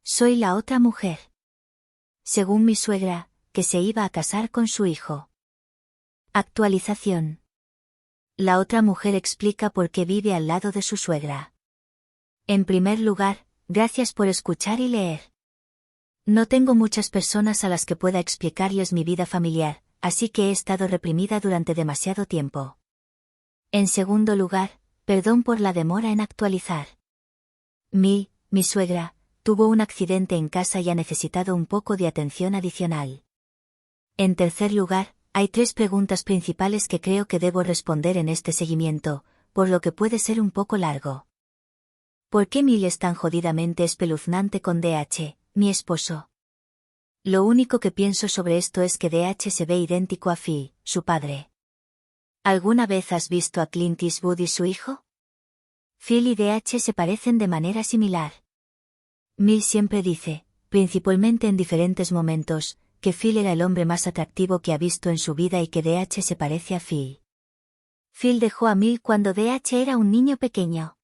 Soy la otra mujer. Según mi suegra, que se iba a casar con su hijo. Actualización. La otra mujer explica por qué vive al lado de su suegra. En primer lugar, gracias por escuchar y leer. No tengo muchas personas a las que pueda explicarles mi vida familiar, así que he estado reprimida durante demasiado tiempo. En segundo lugar, perdón por la demora en actualizar. Mi suegra, tuvo un accidente en casa y ha necesitado un poco de atención adicional. En tercer lugar, hay 3 preguntas principales que creo que debo responder en este seguimiento, por lo que puede ser un poco largo. ¿Por qué Mil es tan jodidamente espeluznante con DH, mi esposo? Lo único que pienso sobre esto es que DH se ve idéntico a Phil, su padre. ¿Alguna vez has visto a Clint Eastwood y su hijo? Phil y DH se parecen de manera similar. Mil siempre dice, principalmente en diferentes momentos, que Phil era el hombre más atractivo que ha visto en su vida y que DH se parece a Phil. Phil dejó a Mil cuando DH era un niño pequeño.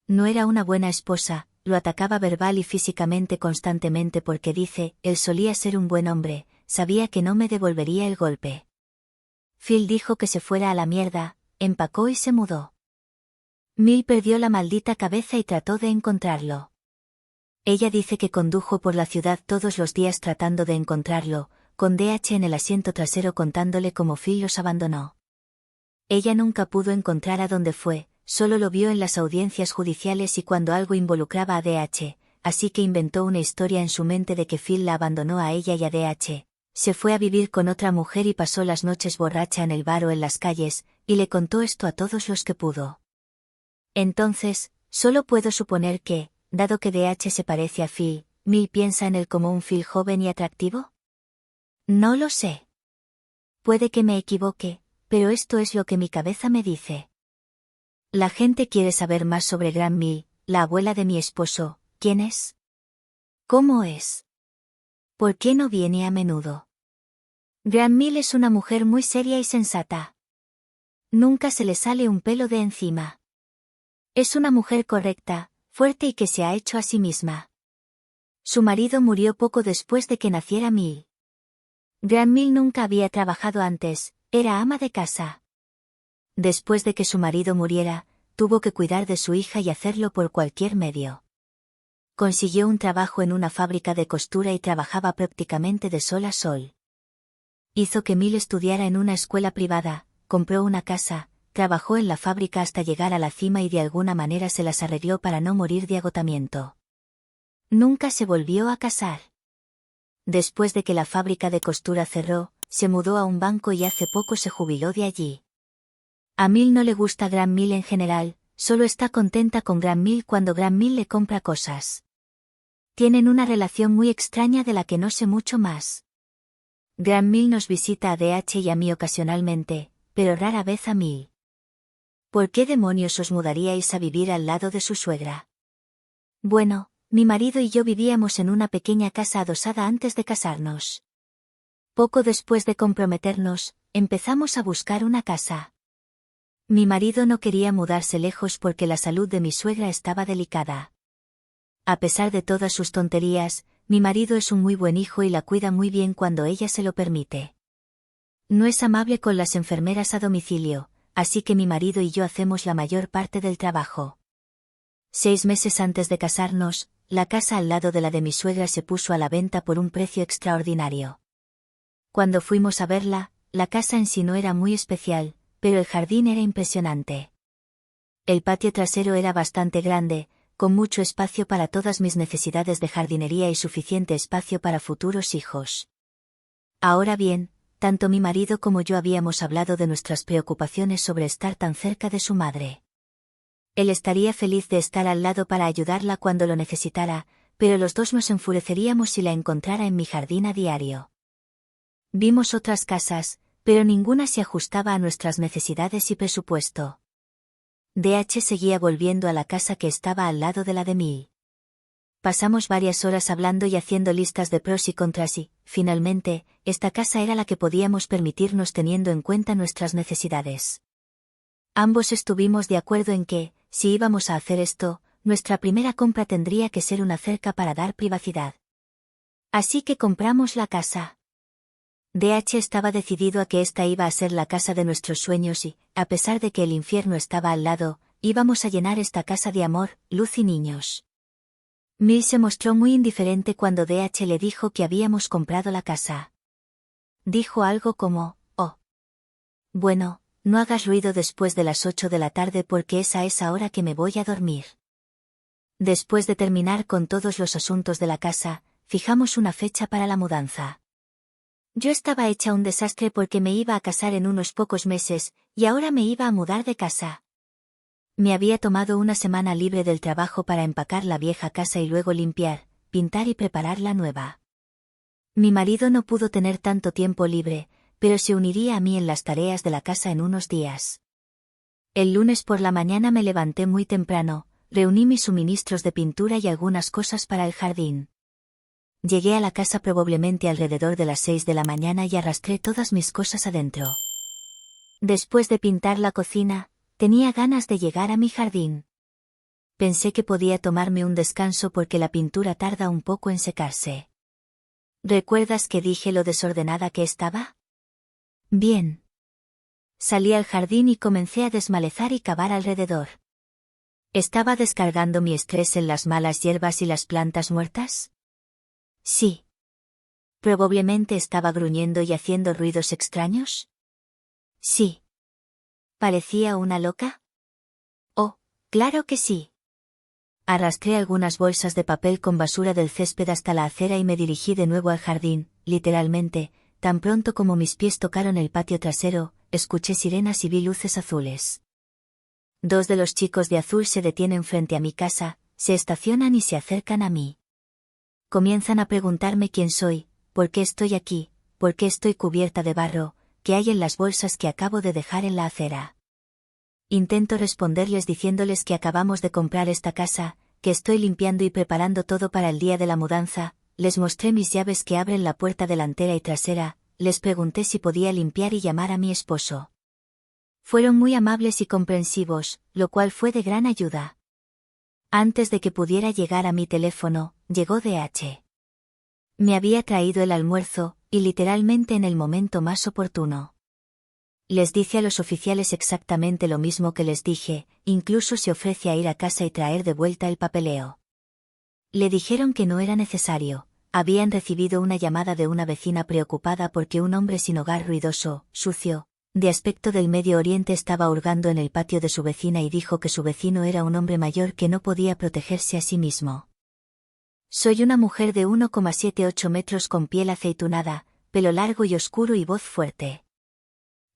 No era una buena esposa, lo atacaba verbal y físicamente constantemente porque dice, él solía ser un buen hombre, sabía que no me devolvería el golpe. Phil dijo que se fuera a la mierda, empacó y se mudó. Mil perdió la maldita cabeza y trató de encontrarlo. Ella dice que condujo por la ciudad todos los días tratando de encontrarlo, con DH en el asiento trasero contándole cómo Phil los abandonó. Ella nunca pudo encontrar a dónde fue, solo lo vio en las audiencias judiciales y cuando algo involucraba a DH, así que inventó una historia en su mente de que Phil la abandonó a ella y a DH, se fue a vivir con otra mujer y pasó las noches borracha en el bar o en las calles, y le contó esto a todos los que pudo. Entonces, solo puedo suponer que, dado que DH se parece a Phil, Mil piensa en él como un Phil joven y atractivo. No lo sé. Puede que me equivoque, pero esto es lo que mi cabeza me dice. La gente quiere saber más sobre Gran Mil, la abuela de mi esposo. ¿Quién es? ¿Cómo es? ¿Por qué no viene a menudo? Gran Mil es una mujer muy seria y sensata. Nunca se le sale un pelo de encima. Es una mujer correcta, fuerte y que se ha hecho a sí misma. Su marido murió poco después de que naciera Mil. Gran Mil nunca había trabajado antes, era ama de casa. Después de que su marido muriera, tuvo que cuidar de su hija y hacerlo por cualquier medio. Consiguió un trabajo en una fábrica de costura y trabajaba prácticamente de sol a sol. Hizo que Mil estudiara en una escuela privada, compró una casa, trabajó en la fábrica hasta llegar a la cima y de alguna manera se las arregló para no morir de agotamiento. Nunca se volvió a casar. Después de que la fábrica de costura cerró, se mudó a un banco y hace poco se jubiló de allí. A Mil no le gusta Gran Mil en general, solo está contenta con Gran Mil cuando Gran Mil le compra cosas. Tienen una relación muy extraña de la que no sé mucho más. Gran Mil nos visita a DH y a mí ocasionalmente, pero rara vez a Mil. ¿Por qué demonios os mudaríais a vivir al lado de su suegra? Bueno, mi marido y yo vivíamos en una pequeña casa adosada antes de casarnos. Poco después de comprometernos, empezamos a buscar una casa. Mi marido no quería mudarse lejos porque la salud de mi suegra estaba delicada. A pesar de todas sus tonterías, mi marido es un muy buen hijo y la cuida muy bien cuando ella se lo permite. No es amable con las enfermeras a domicilio, así que mi marido y yo hacemos la mayor parte del trabajo. 6 meses antes de casarnos, la casa al lado de la de mi suegra se puso a la venta por un precio extraordinario. Cuando fuimos a verla, la casa en sí no era muy especial, pero el jardín era impresionante. El patio trasero era bastante grande, con mucho espacio para todas mis necesidades de jardinería y suficiente espacio para futuros hijos. Ahora bien, tanto mi marido como yo habíamos hablado de nuestras preocupaciones sobre estar tan cerca de su madre. Él estaría feliz de estar al lado para ayudarla cuando lo necesitara, pero los dos nos enfureceríamos si la encontrara en mi jardín a diario. Vimos otras casas, pero ninguna se ajustaba a nuestras necesidades y presupuesto. DH seguía volviendo a la casa que estaba al lado de la de Mil. Pasamos varias horas hablando y haciendo listas de pros y contras y, finalmente, esta casa era la que podíamos permitirnos teniendo en cuenta nuestras necesidades. Ambos estuvimos de acuerdo en que, si íbamos a hacer esto, nuestra primera compra tendría que ser una cerca para dar privacidad. Así que compramos la casa. DH estaba decidido a que esta iba a ser la casa de nuestros sueños y, a pesar de que el infierno estaba al lado, íbamos a llenar esta casa de amor, luz y niños. Mill se mostró muy indiferente cuando DH le dijo que habíamos comprado la casa. Dijo algo como, oh. Bueno, no hagas ruido después de las 8 de la tarde porque es a esa hora que me voy a dormir. Después de terminar con todos los asuntos de la casa, fijamos una fecha para la mudanza. Yo estaba hecha un desastre porque me iba a casar en unos pocos meses, y ahora me iba a mudar de casa. Me había tomado una semana libre del trabajo para empacar la vieja casa y luego limpiar, pintar y preparar la nueva. Mi marido no pudo tener tanto tiempo libre, pero se uniría a mí en las tareas de la casa en unos días. El lunes por la mañana me levanté muy temprano, reuní mis suministros de pintura y algunas cosas para el jardín. Llegué a la casa probablemente alrededor de las 6 de la mañana y arrastré todas mis cosas adentro. Después de pintar la cocina, tenía ganas de llegar a mi jardín. Pensé que podía tomarme un descanso porque la pintura tarda un poco en secarse. ¿Recuerdas que dije lo desordenada que estaba? Bien. Salí al jardín y comencé a desmalezar y cavar alrededor. ¿Estaba descargando mi estrés en las malas hierbas y las plantas muertas? Sí. ¿Probablemente estaba gruñendo y haciendo ruidos extraños? Sí. ¿Parecía una loca? Oh, claro que sí. Arrastré algunas bolsas de papel con basura del césped hasta la acera y me dirigí de nuevo al jardín, literalmente, tan pronto como mis pies tocaron el patio trasero, escuché sirenas y vi luces azules. 2 de los chicos de azul se detienen frente a mi casa, se estacionan y se acercan a mí. Comienzan a preguntarme quién soy, por qué estoy aquí, por qué estoy cubierta de barro, qué hay en las bolsas que acabo de dejar en la acera. Intento responderles diciéndoles que acabamos de comprar esta casa, que estoy limpiando y preparando todo para el día de la mudanza, les mostré mis llaves que abren la puerta delantera y trasera, les pregunté si podía limpiar y llamar a mi esposo. Fueron muy amables y comprensivos, lo cual fue de gran ayuda. Antes de que pudiera llegar a mi teléfono, llegó DH. Me había traído el almuerzo, y literalmente en el momento más oportuno. Les dice a los oficiales exactamente lo mismo que les dije, incluso se ofrece a ir a casa y traer de vuelta el papeleo. Le dijeron que no era necesario, habían recibido una llamada de una vecina preocupada porque un hombre sin hogar ruidoso, sucio, de aspecto del Medio Oriente estaba hurgando en el patio de su vecina y dijo que su vecino era un hombre mayor que no podía protegerse a sí mismo. Soy una mujer de 1,78 metros con piel aceitunada, pelo largo y oscuro y voz fuerte.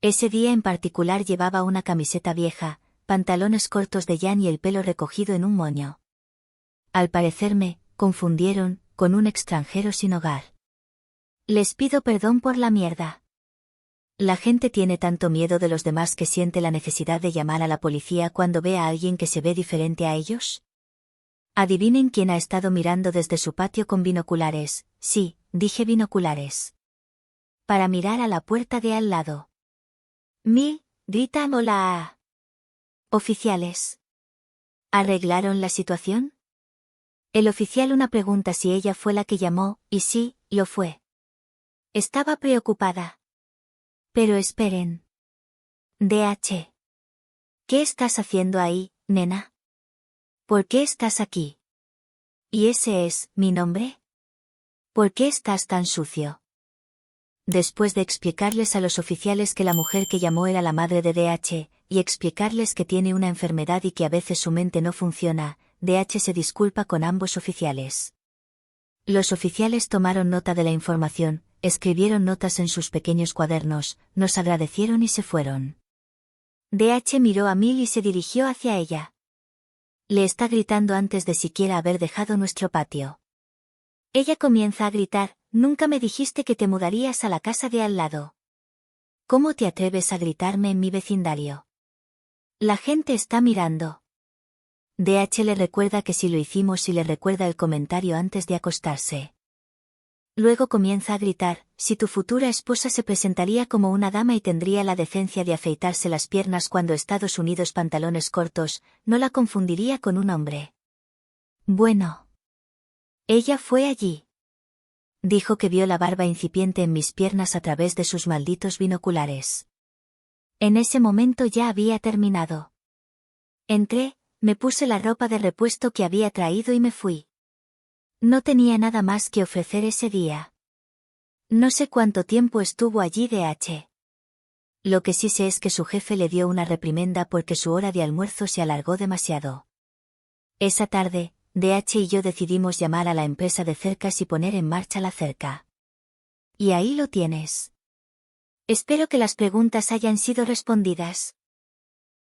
Ese día en particular llevaba una camiseta vieja, pantalones cortos de llan y el pelo recogido en un moño. Al parecer me confundieron con un extranjero sin hogar. Les pido perdón por la mierda. La gente tiene tanto miedo de los demás que siente la necesidad de llamar a la policía cuando ve a alguien que se ve diferente a ellos. Adivinen quién ha estado mirando desde su patio con binoculares. Sí, dije binoculares. Para mirar a la puerta de al lado. Gritan hola. Oficiales. ¿Arreglaron la situación? El oficial una pregunta si ella fue la que llamó, y sí, lo fue. Estaba preocupada. Pero esperen. DH. ¿Qué estás haciendo ahí, nena? ¿Por qué estás aquí? ¿Y ese es mi nombre? ¿Por qué estás tan sucio? Después de explicarles a los oficiales que la mujer que llamó era la madre de DH, y explicarles que tiene una enfermedad y que a veces su mente no funciona, DH se disculpa con ambos oficiales. Los oficiales tomaron nota de la información, escribieron notas en sus pequeños cuadernos, nos agradecieron y se fueron. DH miró a Mill y se dirigió hacia ella. Le está gritando antes de siquiera haber dejado nuestro patio. Ella comienza a gritar, nunca me dijiste que te mudarías a la casa de al lado. ¿Cómo te atreves a gritarme en mi vecindario? La gente está mirando. DH le recuerda que si lo hicimos y le recuerda el comentario antes de acostarse. Luego comienza a gritar, si tu futura esposa se presentaría como una dama y tendría la decencia de afeitarse las piernas cuando Estados Unidos pantalones cortos, no la confundiría con un hombre. Bueno. Ella fue allí. Dijo que vio la barba incipiente en mis piernas a través de sus malditos binoculares. En ese momento ya había terminado. Entré, me puse la ropa de repuesto que había traído y me fui. No tenía nada más que ofrecer ese día. No sé cuánto tiempo estuvo allí DH. Lo que sí sé es que su jefe le dio una reprimenda porque su hora de almuerzo se alargó demasiado. Esa tarde, DH y yo decidimos llamar a la empresa de cercas y poner en marcha la cerca. Y ahí lo tienes. Espero que las preguntas hayan sido respondidas.